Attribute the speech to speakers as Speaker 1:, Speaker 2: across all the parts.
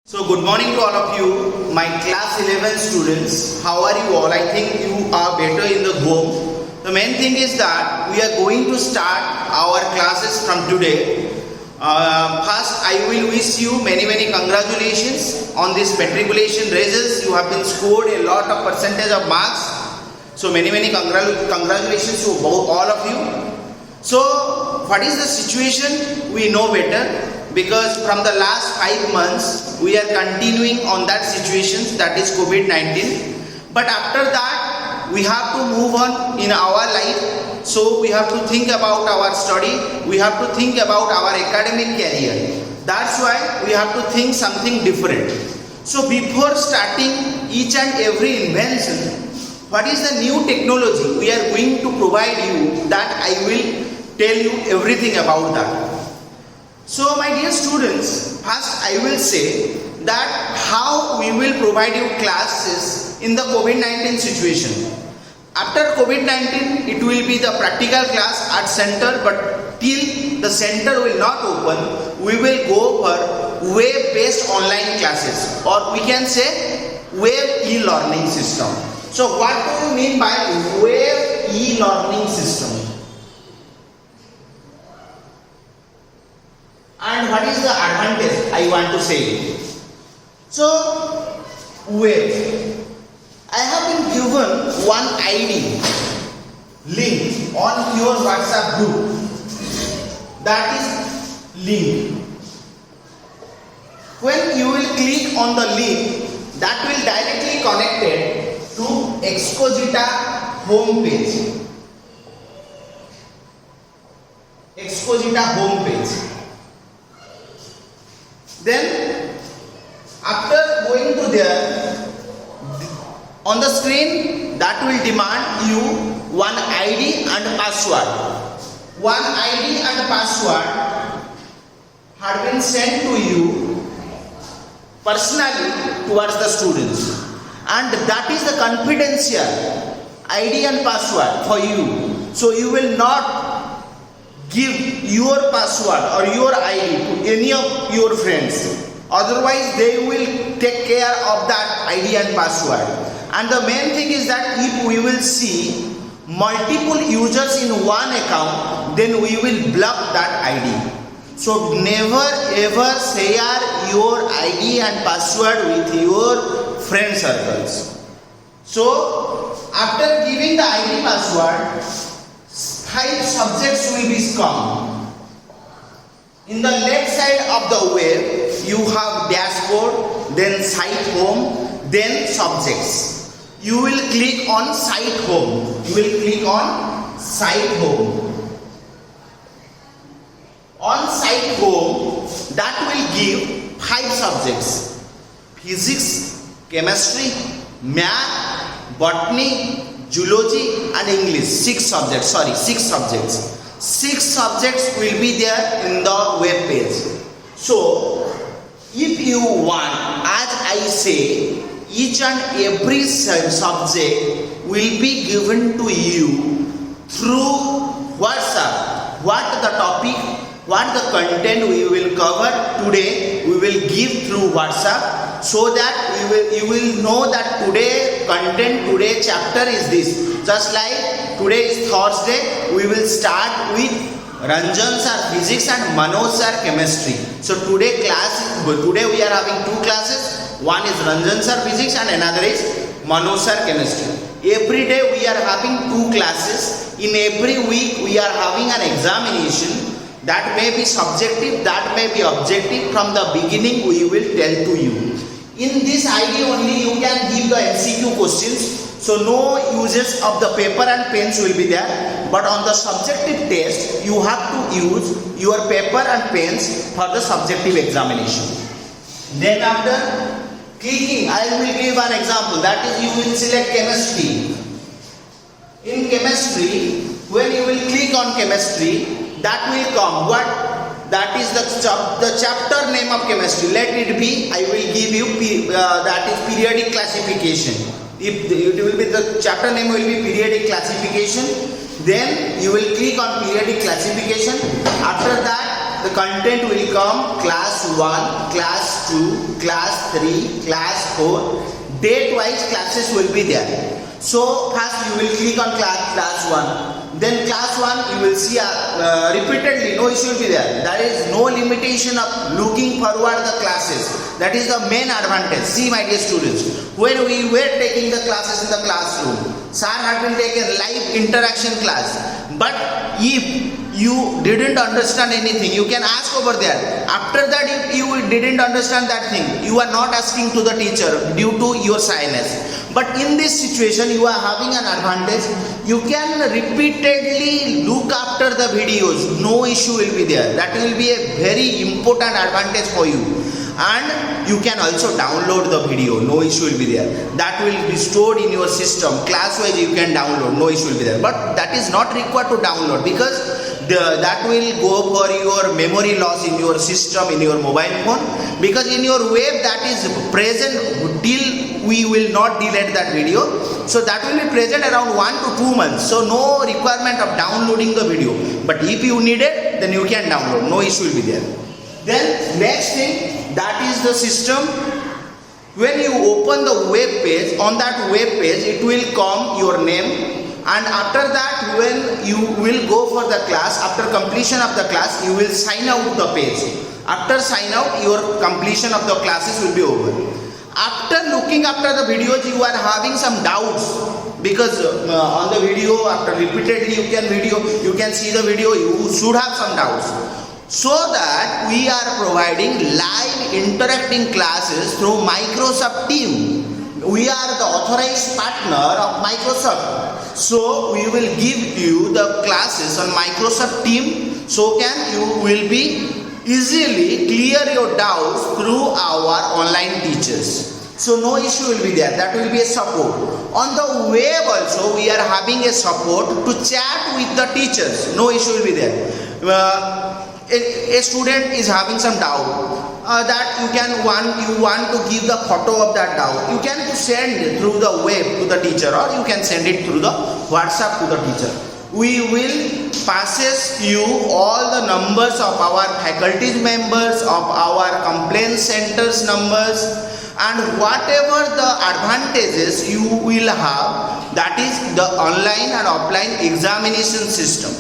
Speaker 1: So good morning to all of you, my class 11 students. How are you all? I think you are better in the home. The main thing is that we are going to start our classes from today. First, I will wish you many congratulations on this matriculation results. You have been scored a lot of percentage of marks. So many congratulations to all of you. So what is the situation? We know better. Because from the last 5 months we are continuing on that situation, that is COVID-19. But after that we have to move on in our life. So we have to think about our study, we have to think about our academic career. That's why we have to think something different. So before starting each and every invention, what is the new technology we are going to provide you, that I will tell you everything about that. So my dear students, first I will say that how we will provide you classes in the COVID-19 situation. After COVID-19, it will be the practical class at center, but till the center will not open, we will go for web-based online classes, or we can say web e-learning system. So what do you mean by web e-learning system? And what is the advantage I want to say? So, web. I have been given one ID link on your WhatsApp group. That is link. When you will click on the link, that will directly connected to Exposita homepage. Exposita homepage. Then after going to there, on the screen that will demand you one ID and password. One ID and password had been sent to you personally towards the students, and that is the confidential ID and password for you. So you will not give your password or your ID to any of your friends. Otherwise, they will take care of that ID and password. And the main thing is that if we will see multiple users in one account, then we will block that ID. So never ever share your ID and password with your friend circles. So after giving the ID password, 5 subjects will be come. In the left side of the web, you have dashboard, then site home, then subjects. You will click on site home. You will click on site home. On site home, that will give 5 subjects: physics, chemistry, math, botany, zoology and English. 6 subjects. 6 subjects will be there in the web page. So if you want, as I say, each and every subject will be given to you through WhatsApp. What the topic, what the content we will cover today, we will give through WhatsApp, so that you will know that today content, today chapter is this. Just like today is Thursday, we will start with Ranjan sir physics and Manoj sir chemistry. So today we are having 2 classes. One is Ranjan sir physics and another is Manoj sir chemistry. Every day we are having 2 classes. In every week we are having an examination. That may be subjective, that may be objective. From the beginning we will tell to you. In this ID only you can give the MCQ questions. So no uses of the paper and pens will be there. But on the subjective test, you have to use your paper and pens for the subjective examination. Then after clicking, I will give an example. That is, you will select chemistry. In chemistry, when you will click on chemistry, that will come. What? That is the chapter name of chemistry. Let it be, I will give you that is periodic classification. If it will be, the chapter name will be periodic classification, then you will click on periodic classification. After that the content will come class 1, class 2, class 3, class 4. Date wise classes will be there. So first you will click on class 1. Then class 1 you will see repeatedly, no issue will be there. There is no limitation of looking forward the classes. That is the main advantage. See my dear students, when we were taking the classes in the classroom, sir had been taking live interaction class. But if you didn't understand anything, you can ask over there. After that, if you didn't understand that thing, you are not asking to the teacher due to your shyness. But in this situation, you are having an advantage. You can repeatedly look after the videos. No issue will be there. That will be a very important advantage for you. And you can also download the video. No issue will be there. That will be stored in your system. Class wise you can download. No issue will be there. But that is not required to download, because that will go for your memory loss in your system, in your mobile phone. Because in your web that is present till we will not delete that video. So that will be present around 1 to 2 months. So no requirement of downloading the video. But if you need it, then you can download. No issue will be there. Then next thing, that is the system. When you open the web page, on that web page it will come your name, and after that when you will go for the class, after completion of the class you will sign out the page. After sign out, your completion of the classes will be over. After looking after the videos, you are having some doubts, because on the video, after repeatedly you can see the video, you should have some doubts. So that we are providing live interacting classes through Microsoft Teams. We are the authorized partner of Microsoft. So we will give you the classes on Microsoft Teams, so you will be easily clear your doubts through our online teachers. So no issue will be there. That will be a support. On the web also we are having a support to chat with the teachers. No issue will be there. A student is having some doubt that you want to give the photo of that doubt. You can send it through the web to the teacher, or you can send it through the WhatsApp to the teacher. We will passes you all the numbers of our faculty members, of our complaint centers numbers, and whatever the advantages you will have, that is the online and offline examination system.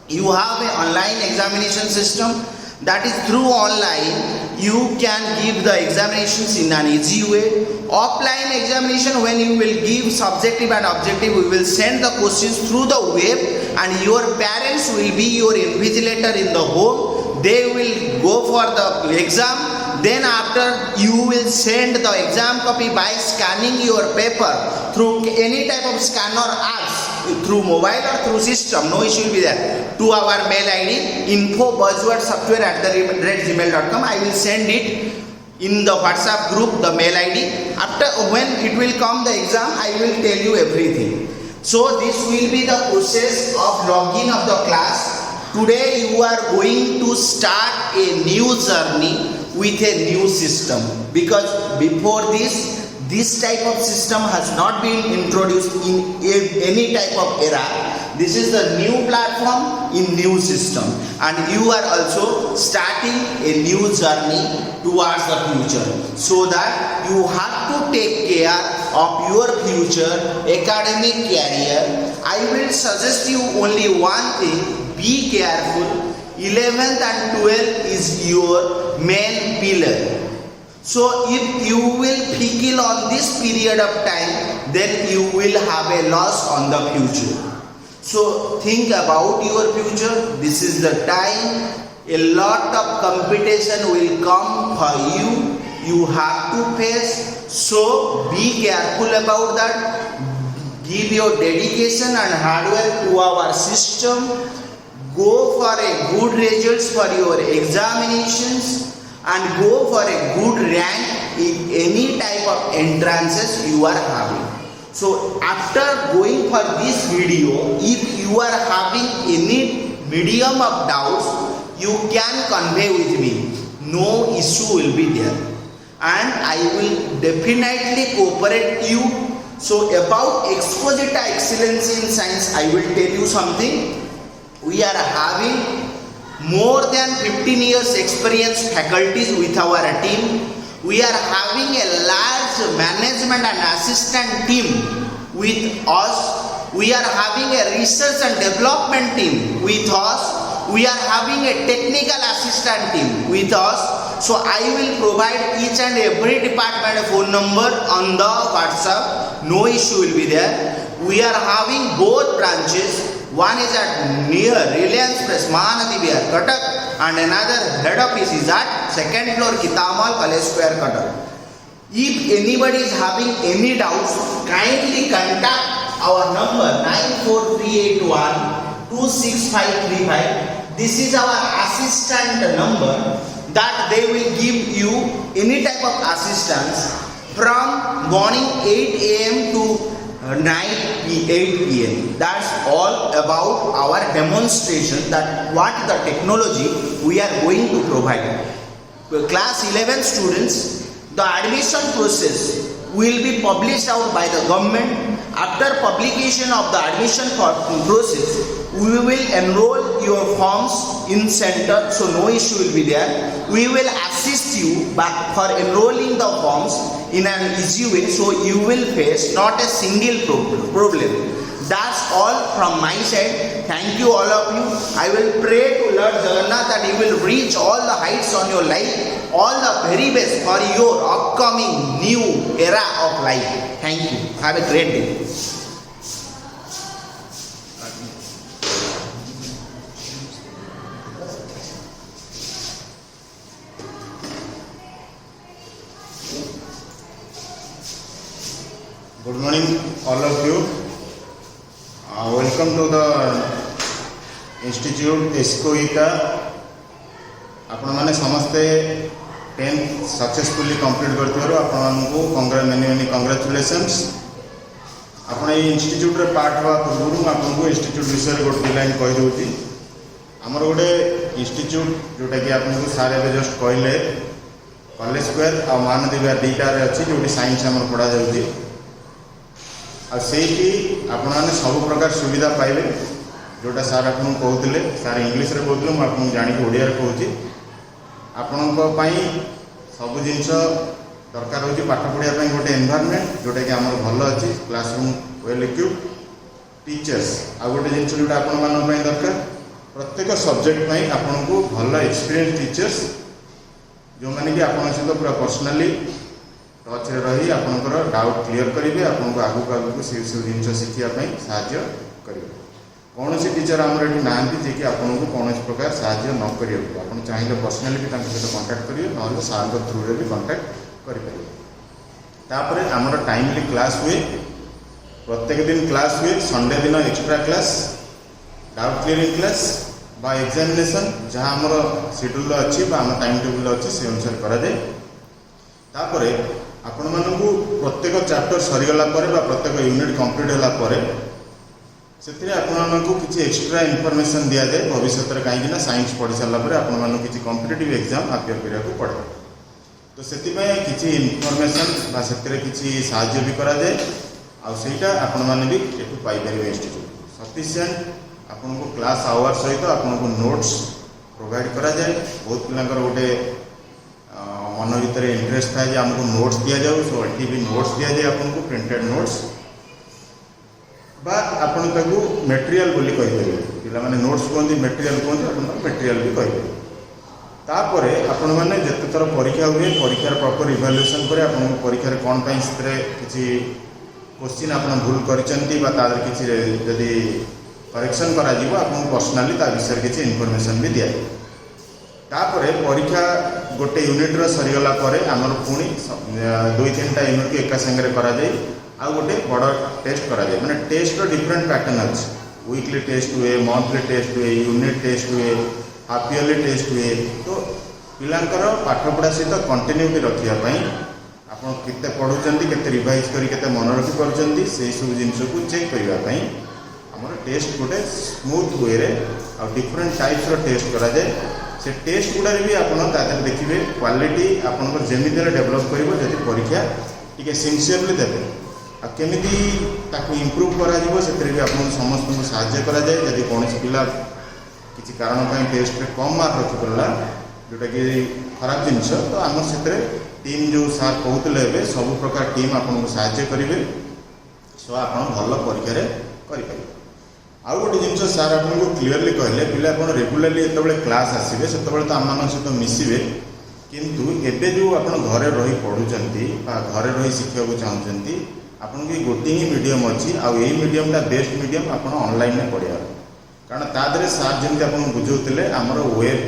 Speaker 1: You have an online examination system, that is through online you can give the examinations in an easy way. Offline examination, when you will give subjective and objective, we will send the questions through the web, and your parents will be your invigilator in the home. They will go for the exam. Then after, you will send the exam copy by scanning your paper through any type of scanner apps, through mobile or through system. No issue will be there. To our mail ID info@buzzwordsoftware@gmail.com. I will send it in the WhatsApp group, the mail ID. After, when it will come the exam, I will tell you everything. So this will be the process of login of the class. Today you are going to start a new journey with a new system, because before this type of system has not been introduced in any type of era. This is the new platform in new system, and you are also starting a new journey towards the future, so that you have to take care of your future academic career. I will suggest you only one thing: be careful. 11th and 12th is your main pillar. So if you will pickle on this period of time, then you will have a loss on the future. So think about your future. This is the time. A lot of competition will come for you. You have to face. So be careful about that. Give your dedication and hard work to our system. Go for a good results for your examinations, and go for a good rank in any type of entrances you are having. So after going for this video, if you are having any medium of doubts, you can convey with me. No issue will be there, and I will definitely cooperate you. So about Exposita Excellency in Science, I will tell you something. We are having more than 15 years experience faculties with our team. We are having a large management and assistant team with us. We are having a research and development team with us. We are having a technical assistant team with us. So I will provide each and every department a phone number on the WhatsApp. No issue will be there. We are having both branches. One is at near Reliance Press, Mahanadi Vihar, Cuttack, and another head office is at second floor, Kitamal College Square, Cuttack. If anybody is having any doubts, kindly contact our number 94381 26535. This is our assistant number that they will give you any type of assistance from morning 8 a.m. to night 8 p.m. That's all about our demonstration, that what the technology we are going to provide. Class 11 students, the admission process will be published out by the government. After publication of the admission process, we will enroll your forms in center, so no issue will be there. We will assist you back for enrolling the forms in an easy way, so you will face not a single problem. That's all from my side. Thank you all of you. I will pray to Lord Jagannath that you will reach all the heights on your life, all the very best for your upcoming new era of life. Thank you. Have a great day.
Speaker 2: Good morning, all of you. Welcome to the Institute ESCOICA. आपण माने समस्ते 10th successfully complete करथिबारो आपण को many congratulations. आपण ए institute रे part हवा पूर्व आपण को इंस्टीट्यूट विषय गोटे लाइन कहि दोती. हमर गोटे इंस्टीट्यूट जोटा कि आपण को सारे बे जस्ट कहले कॉलेज स्क्वायर आ महानदी विहार दीटा रे अछि जोटी साइंस हमर पढ़ा जाउती. आ सेठी आपण माने सब प्रकार सुविधा पाइबे जोटा सार आपन कहउतले. सार इंग्लिश रे कहउतले म आपन जानि के ओडिया रे कहउची. आपन को पई सब जिंस दरकार होची पाठ पढ़िया पई गोटे एनवायरनमेंट जोटा कि हमर भलो अछि, क्लासरूम वेल इक्विप्ड, टीचर्स आ गोटे जिंस जोटा आपन मान पई दरकार प्रत्येक सब्जेक्ट पई आपन को भलो एक्सपीरियंस टीचर्स जो माने कि आपन सहित पूरा पर्सनली टच रे रही आपनकर डाउट क्लियर करेंगे, आपको आगू आगू से सब जिन शिखा साहाय्य करेंगे. कौन सी टीचर आमर ये ना जी कि आपको कौन प्रकार साहाय्य न करें. आप चाहिए पर्सनाली भी सहित कंटाक्ट करेंगे, ना सार थ्रू रे भी कंटाक्ट करेंगे. तापर आमर टाइमली क्लास हुए, प्रत्येक दिन क्लास हुए. संडे दिन extra class, doubt clearing class बा एग्जामिनेशन जहाँ आमर शेड्यूल अच्छी आम टाइम टेबुल अच्छी से अनुसार कराए. तापर आपण मानू प्रत्येक चैप्टर सरीगला प्रत्येक यूनिट कंप्लीट होला से आपण किसी एक्स्ट्रा इनफॉरमेशन दि जाए भविष्य में कहीं साइंस पढ़ी सारापर आपण किसी कॉम्पिटिटिव एग्जाम अपियर करा पड़े. तो से किसी इनफॉरमेशन से किसी साहाय्य भी कराए आईटा आपण मैंने भी ये पाइपर. इंस्टीट्यूट सफिशिएंट आपन को क्लास आवर सहित आपन को नोट्स प्रोवाइड करा जाए. बहुत पिलांकर गोटे मन भर इंटरेस्ट था आमको नोट्स दि जाऊ. सो ये भी नोट्स दि जाए आपन को प्रिंटेड नोट्स बा आपन ताकू मटेरियल बोली कहिबे. पिला माने नोट्स कहते मटेरियल कहते आपन मटेरियल भी कहिबे. तापर आपण माने जते थर परीक्षा हुए परीक्षार प्रॉपर इवैल्यूएशन करे आपन परीक्षा कौन पई से किसी क्वेश्चन आपन भूल करिसंती बा तार किसी जदी करेक्शन करा जीवो आपन पर्सनली ता विषय किसी इनफॉरमेशन भी दिया. तापर परीक्षा गोटे यूनिट रो सरीगला आमर पुणी 2-3टा यूनिट को एका संगे करा जाए. आ गोटे बड़ टेस्ट करा जाए. माने टेस्ट रो डिफरेंट पैटर्न अच्छे. वीकली टेस्ट हुए, मंथली टेस्ट हुए, यूनिट टेस्ट हुए, हाफ ईयरली टेस्ट हुए. तो पिलांकर पाठपढ़ा सहित कंटिन्यूटी रखापी आपड़ केते पढ़ुचंती, केते रिवाइज करी केते मन रखी पारुचंती से सब जिनस को चेक करने आमर टेस्ट गोटे स्मूथ वे रे आ डिफरेंट टाइप्स रो टेस्ट करा जाए. से टेस्ट गुड़ा भी आप देखिए क्वालिटी आपंकर जमी डेभलप कर परीक्षा टी सिनसीयरली देते आमि इम्प्रूव कर समस्त को साहाय्य कराए. जदि कौन पिला किसी कारण टेस्ट कम मार्क रखिपड़ा जोटा कि खराब जिनस तो आम से टीम जो सार कहते सब प्रकार टीम आपको साहाय्य करेंगे सो आप भल परीक्षा करेंगे। आउ गोटे जिन सार आपको क्लीयरली कहले पिला आप रेगुलाली जो क्लास आसवे से तो आम सहित मिसवे किंतु एबे जो आप घरे रही पढ़ुंट घरे रही शिखा चाहते आपन की गोटे ही मीडियम अच्छी आउ यही मीडियमटा बेस्ट मीडियम आप ऑनलाइन में पढ़िया कारण तादरे सार जमी आप बुझाते आमर वेब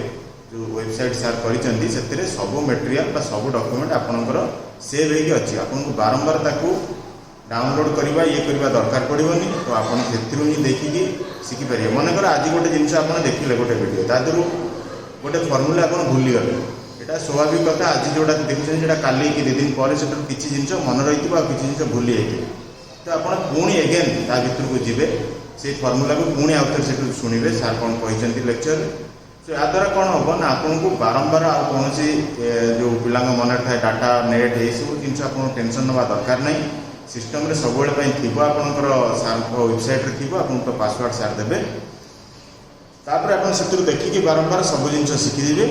Speaker 2: जो वेबसाइट सार कर सब मेटेरियाल सब डॉक्यूमेंट आपंकर सेव होगी अच्छी आपको बारंबार ताकू डाउनलोड करवा ये करवा दरकार पड़ोनी तो आप ही देखिकी शिखिपारे मनकर आज गोटे जिन आप देखिले गोटे वीडियो तादर गोटे फर्मूला आप भूलीगले यहाँ स्वाभाविक कथा आज जोटा देखुं काली कि 2 दिन पर किसी जिन मन रही किसी जिन भूली जाइए तो आप पुणी एगेन ता भर को जी से फर्मूला को पुणी आउ थे से शुणे सार कौन कहते लेक्चर तो या द्वारा कौन हम ना आपको बारंबार आ कौन जो पिला मन थाए डाटा नेट ये सब जिन आप टेंशन नवा दरकार नहीं सिस्टम रे सब थी आपंकर सार वेबसाइट थी आपको पासवर्ड सार देवे तापर आप से देखिए बारंबार सब जिन शिखिजे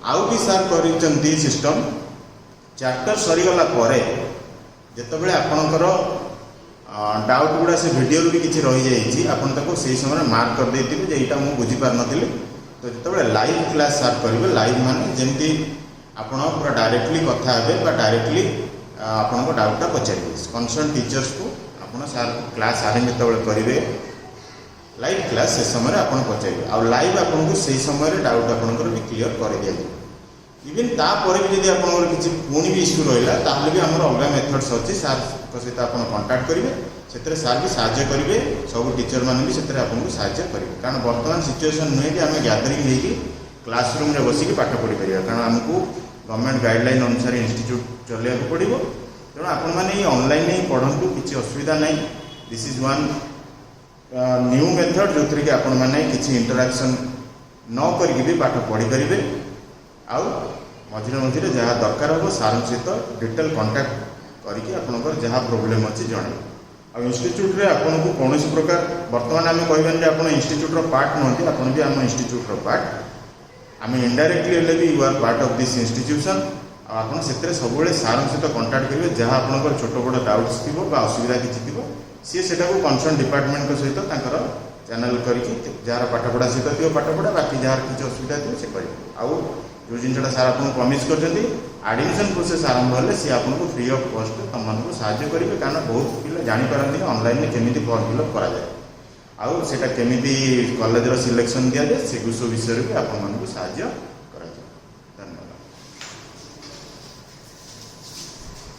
Speaker 2: आउ भी सार कर सिस्टम चैप्टर सरीगला जितेबाला आपणकर डाउट गुड़ा से वीडियो भी किसी रही जाइए से समय मार्क कर देते यहाँ मुझे बुझीपार नी तो जिते लाइव क्लास सार करेंगे लाइव माने जमी आप पूरा डायरेक्टली कथा हे डायरेक्टली आपको डाउटा पचारे कनसर्न टीचर्स को आप सार क्लास आरंभ जो करेंगे लाइव क्लास से समय आप पचारे आ लाइव आपको से समय डाउट आपंकर भी क्लीयर कर दिया इवेन तापर भी जब आप किसी पुणी भी इश्यू रहा भी आम अलग मेथड्स अच्छी सार सहित आप कंटाक्ट करेंगे से सार भी साहाय्य करेंगे सब टीचर मैंने भी से आपको साहाय्य करेंगे कारण बर्तमान सिचुएसन नुहे कि आम गैदरिंग होगी क्लासरूम में बसिक पाठ पढ़ी पार कारण आमको गवर्नमेंट गाइडलाइन अनुसार इंस्टीट्यूट चलने पड़ो तेणु आपण मैंने ऑनलाइन ही पढ़ु किसी असुविधा नहीं this is one new method जो थी कि आपण मैंने किसी इंटराक्शन न करके भी पाठ पढ़ी पारे आउ मझे मझे जहाँ दरकार हो सार सहित डिटेल कंटाक्ट करके आपंकर जहाँ प्रोब्लेम अच्छी जन आ इंस्टीट्यूट रे आपन को कौन प्रकार बर्तमान आम कहबानी आप इंस्टीट्यूट पार्ट नुहति आप भी आम इंस्टीट्यूट पार्ट आम इनडायरेक्टली हेल्ले भी you are part of this institution आप सब सार सहित कंटाक्ट करेंगे जहाँ आपंकर छोट बड़ डाउट्स थी असुविधा किसी थी सी से कनसर्न डिपार्टमेंट सहित चैनल करके जार पाठपढ़ा सहित थी पाठपढ़ा बाकी जार किसी असुविधा थी से करेंगे आउ जो जिनटा सार आपको प्रमिश कर एडमिशन प्रोसेस आरंभ हेल्ले सी आपको फ्री ऑफ कॉस्ट तुमको साहाय्य करेंगे कारण बहुत पिला जापारती ऑनलाइन में केमी फॉर्म फिलअप कराए आउ सेटा केमी कॉलेज सिलेक्शन दि जाए से विषय भी आपको साहाय्य